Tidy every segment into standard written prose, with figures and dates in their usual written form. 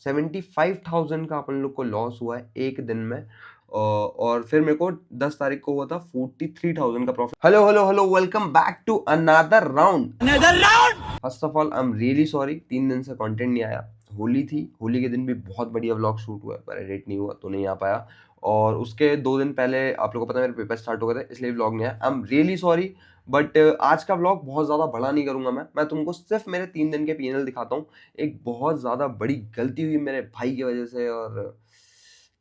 75,000 का अपन लोग को लॉस हुआ है एक दिन में। और फिर मेरे को 10 तारीख को हुआ था 43,000 का profit. Hello hello hello, welcome back to another round. First of all I am really sorry, 3 दिन से कंटेंट नहीं आया। होली थी, होली के दिन भी बहुत बढ़िया व्लॉग शूट हुआ पर एडिट नहीं हुआ तो नहीं आ पाया। और उसके 2 दिन पहले आप लोगों को पता है मेरे पेपर स्टार्ट हो गए थे, इसलिए व्लॉग नहीं आया। आई एम रियली सॉरी, बट आज का व्लॉग बहुत ज़्यादा बड़ा नहीं करूंगा। मैं तुमको सिर्फ मेरे 3 दिन के पीएनएल दिखाता हूँ। एक बहुत ज़्यादा बड़ी गलती हुई मेरे भाई की वजह से, और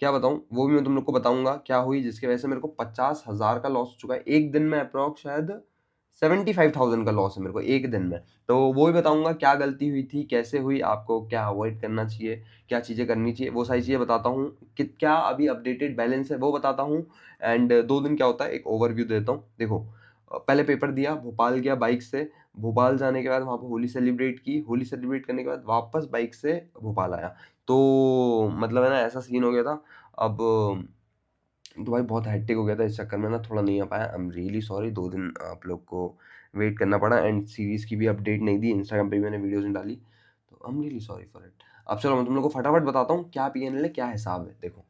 क्या बताऊँ वो भी मैं तुम लोग को बताऊंगा क्या हुई, जिसकी वजह से मेरे को 50,000 का लॉस हो चुका है एक दिन में। अप्रॉक्स शायद 75,000 का लॉस है मेरे को एक दिन में। तो वो भी बताऊंगा क्या गलती हुई थी, कैसे हुई, आपको क्या अवॉइड करना चाहिए, क्या चीज़ें करनी चाहिए, वो सारी चीज़ें बताता हूँ। कि क्या अभी अपडेटेड बैलेंस है वो बताता हूँ। एंड 2 दिन क्या होता है एक ओवरव्यू देता हूँ। देखो, पहले पेपर दिया, भोपाल गया बाइक से। भोपाल जाने के बाद वहाँ पे होली सेलिब्रेट की। होली सेलिब्रेट करने के बाद वापस बाइक से भोपाल आया। तो मतलब है ना, ऐसा सीन हो गया था। अब तो भाई बहुत हेक्टिक हो गया था, इस चक्कर में ना थोड़ा नहीं आ पाया। आई एम रियली सॉरी, 2 दिन आप लोग को वेट करना पड़ा। एंड सीरीज़ की भी अपडेट नहीं दी, इंस्टाग्राम पे भी मैंने वीडियोज़ नहीं डाली, तो आई am really sorry for it. अब चलो मैं तुम लोग को फटाफट बताता हूँ क्या पीएनएल है, क्या हिसाब है। देखो,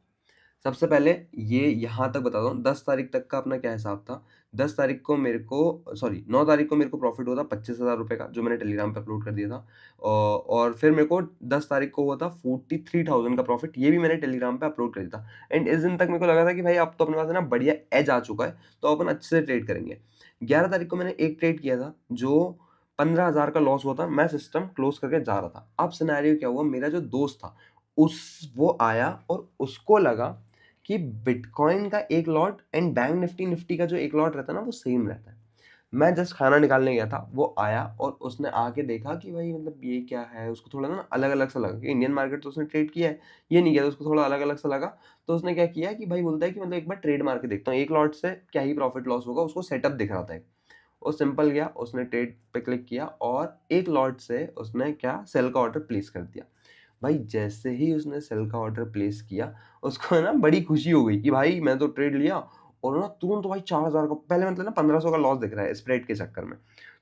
सबसे पहले ये यहाँ तक बताता हूँ, 10 तारीख तक का अपना क्या हिसाब था। 10 तारीख को मेरे को, सॉरी 9 तारीख को मेरे को प्रॉफिट हुआ था 25,000 रुपये का, जो मैंने टेलीग्राम पे अपलोड कर दिया था। और फिर मेरे को 10 तारीख को हुआ था 43,000 का प्रॉफिट, ये भी मैंने टेलीग्राम पे अपलोड कर दिया था। एंड इस दिन तक मेरे को लगा था कि भाई अब तो अपने पास है ना बढ़िया एज आ चुका है, तो अपन अच्छे से ट्रेड करेंगे। 11 तारीख को मैंने एक ट्रेड किया था जो 15,000 का लॉस हुआ था। मैं सिस्टम क्लोज करके जा रहा था। अब सिनेरियो क्या हुआ, मेरा जो दोस्त था वो आया और उसको लगा कि बिटकॉइन का एक लॉट एंड बैंक निफ्टी का जो एक लॉट रहता है ना वो सेम रहता है। मैं जस्ट खाना निकालने गया था, वो आया और उसने आके देखा कि भाई मतलब ये क्या है। उसको थोड़ा ना अलग अलग सा लगा कि इंडियन मार्केट तो उसने ट्रेड किया है, ये नहीं किया, तो उसको थोड़ा अलग अलग सा लगा। तो उसने क्या किया कि भाई बोलता है कि मतलब एक बार ट्रेड मार के देखता हूँ, एक लॉट से क्या ही प्रॉफिट लॉस होगा। उसको सेटअप दिख रहा था। वो सिंपल गया, उसने ट्रेड पे क्लिक किया और एक लॉट से उसने क्या सेल का ऑर्डर प्लेस कर दिया। भाई जैसे ही उसने सेल का ऑर्डर प्लेस किया, उसको ना बड़ी खुशी हो गई कि भाई मैं तो ट्रेड लिया, और ना तुरंत तो भाई 4,000 का, पहले मतलब ना 1,500 का लॉस दिख रहा है स्प्रेड के चक्कर में।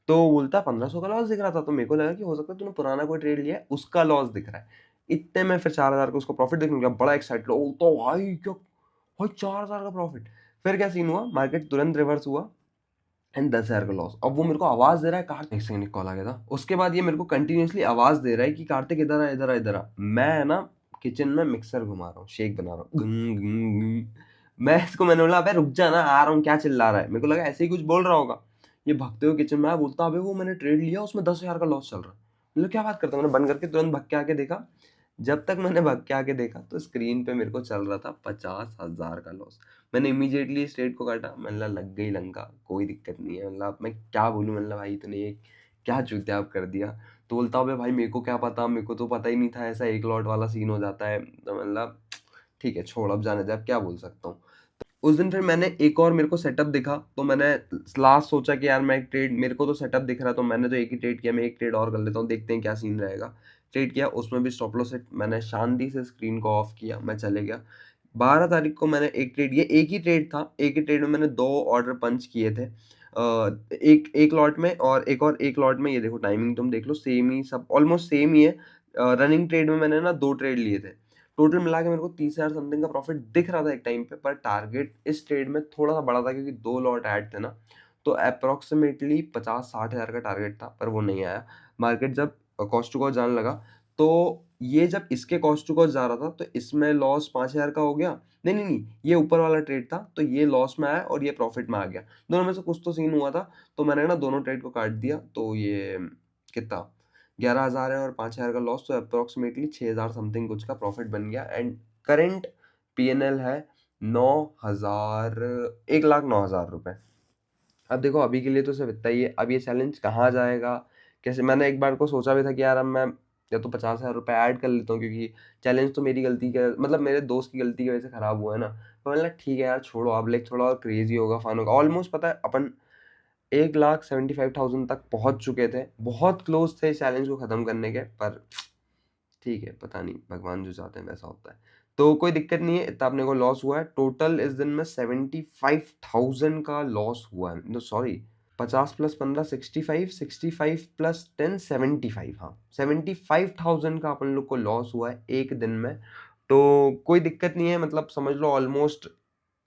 तो बोलता 1,500 का लॉस दिख रहा था, तो मेरे को लगा कि हो सकता है तूने पुराना कोई ट्रेड लिया है उसका लॉस दिख रहा है। इतने में फिर 4,000 का उसको प्रॉफिट देखने लगा, बड़ा एक्साइटेड हो तो भाई क्या, भाई 4,000 का प्रॉफिट। फिर क्या सीन हुआ, मार्केट तुरंत रिवर्स हुआ एंड 10,000 का लॉस। अब वो मेरे को आवाज दे रहा है, कार्तिक, एक सेकंड कॉल आ गया था। उसके बाद ये मेरे को कंटिन्यूअसली आवाज दे रहा है कि कार्तिक इधर आ, इधर आ, इधर आ। मैं ना किचन में मिक्सर घुमा रहा हूँ, शेक बना रहा हूँ, मैंने बोला अबे रुक जा ना, आ रहा हूँ, क्या चिल्ला रहा है। मेरे को लगा ऐसे ही कुछ बोल रहा होगा। ये भगते हुए किचन में आया, बोलता अबे वो मैंने ट्रेड लिया उसमें 10,000 का लॉस चल रहा है। मतलब क्या बात करता हूँ, मैंने बंद करके तुरंत भग के आके देखा। जब तक मैंने भग के आके देखा तो स्क्रीन पे मेरे को चल रहा था 50,000 का लॉस। मैंने इमीडिएटली इस ट्रेड को काटा। मतलब लग गई लंका, कोई दिक्कत नहीं है। मतलब मैं क्या बोलूँ, मतलब भाई तूने ये क्या चूतियाप कर दिया। तो बोलता हूँ भाई मेरे को क्या पता, मेरे को तो पता ही नहीं था ऐसा एक लॉट वाला सीन हो जाता है। तो मतलब ठीक है छोड़, अब जाने दे, अब क्या बोल सकता हूँ। उस दिन फिर मैंने एक और, मेरे को सेटअप दिखा तो मैंने लास्ट सोचा कि यार मैं एक ट्रेड, मेरे को तो सेटअप दिख रहा तो मैंने तो एक ही ट्रेड किया, मैं एक ट्रेड और कर लेता हूँ, देखते हैं क्या सीन रहेगा। ट्रेड किया, उसमें भी स्टॉप लॉस से मैंने शांति से स्क्रीन को ऑफ किया, मैं चले गया। 12 तारीख को मैंने एक ट्रेड किया, एक ही ट्रेड था, एक ही ट्रेड में मैंने 2 ऑर्डर पंच किए थे। एक एक लॉट में और एक लॉट में। ये देखो टाइमिंग तुम देख लो, सेम ही सब, ऑलमोस्ट सेम ही है। रनिंग ट्रेड में मैंने ना 2 ट्रेड लिए थे। टोटल मिला के मेरे को 30,000 समथिंग का प्रॉफिट दिख रहा था एक टाइम पे, पर टारगेट इस ट्रेड में थोड़ा सा बड़ा था क्योंकि 2 लॉट ऐड थे ना। तो अप्रोक्सीमेटली 50-60,000 का टारगेट था, पर वो नहीं आया। मार्केट जब कॉस्ट टू कॉस्ट जाने लगा, तो ये जब इसके कॉस्ट टू कॉस्ट जा रहा था तो इसमें लॉस 5,000 का हो गया। नहीं नहीं नहीं, ये ऊपर वाला ट्रेड था तो ये लॉस में आया और ये प्रॉफिट में आ गया। दोनों में से कुछ तो सीन हुआ था, तो मैंने ना दोनों ट्रेड को काट दिया। तो ये कितना, 11,000 है और 5,000 का लॉस, तो अप्रोक्सीमेटली 6,000 समथिंग कुछ का प्रॉफिट बन गया। एंड करंट पीएनएल है 9,000, 1,09,000 रुपए। अब देखो अभी के लिए तो सिर्फ इतना ही है। अब ये चैलेंज कहाँ जाएगा, कैसे, मैंने एक बार को सोचा भी था कि यार अब मैं या तो 50,000 रुपये ऐड कर लेता हूँ, क्योंकि चैलेंज तो मेरी गलती का, मतलब मेरे दोस्त की गलती की वजह से खराब हुआ है ना। तो मतलब ठीक है यार छोड़ो, अब लाइक थोड़ा और क्रेजी होगा, फन होगा। ऑलमोस्ट पता है अपन 1,75,000 तक पहुंच चुके थे, बहुत क्लोज थे चैलेंज को खत्म करने के, पर ठीक है पता नहीं, भगवान जो चाहते हैं वैसा होता है। तो कोई दिक्कत नहीं है, इतना अपने को लॉस हुआ है। टोटल इस दिन में 75,000 का लॉस हुआ है, नो सॉरी 50 प्लस 15 65, 65 प्लस 10 75। हाँ 75,000 का अपन लोग को लॉस हुआ है एक दिन में। तो कोई दिक्कत नहीं है, मतलब समझ लो ऑलमोस्ट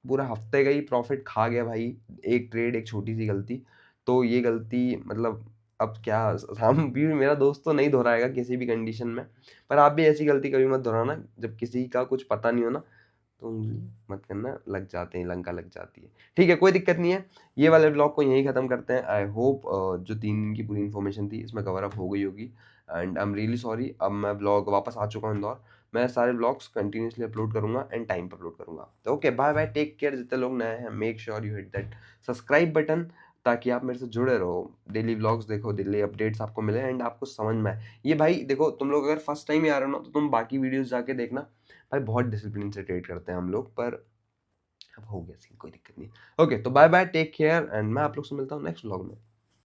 पूरा हफ्ते का ही प्रॉफिट खा गया भाई, एक ट्रेड, एक छोटी सी गलती। तो ये गलती मतलब अब क्या, हम भी, मेरा दोस्त तो नहीं दोहराएगा किसी भी कंडीशन में, पर आप भी ऐसी गलती कभी मत दोहराना। जब किसी का कुछ पता नहीं हो ना तो उंगली मत करना, लग जाते हैं, लंका लग जाती है। ठीक है, कोई दिक्कत नहीं है। ये वाले ब्लॉग को यहीं खत्म करते हैं। आई होप जो 3 दिन की पूरी इन्फॉर्मेशन थी इसमें कवर अप हो गई होगी, and I am really sorry. अब मैं ब्लॉग वापस आ चुका हूँ इंदौर। मैं सारे ब्लॉग्स कंटिन्यूसली अपलोड करूंगा एंड टाइम पर अपलोड करूंगा। तो okay, bye bye, take care. जितने लोग नए हैं, make sure you hit that subscribe button, ताकि आप मेरे से जुड़े रहो, डेली व्लॉग्स देखो, डेली अपडेट्स आपको मिले एंड आपको समझ में आए। ये भाई देखो, तुम लोग अगर फर्स्ट टाइम ही आ रहे हो ना तो तुम बाकी वीडियोस जाके देखना भाई, बहुत डिसिप्लिन से ट्रेड करते हैं हम लोग, पर अब हो गया सीन, कोई दिक्कत नहीं। ओके, तो bye bye, take care, and मैं आप लोग से मिलता हूँ नेक्स्ट व्लॉग में।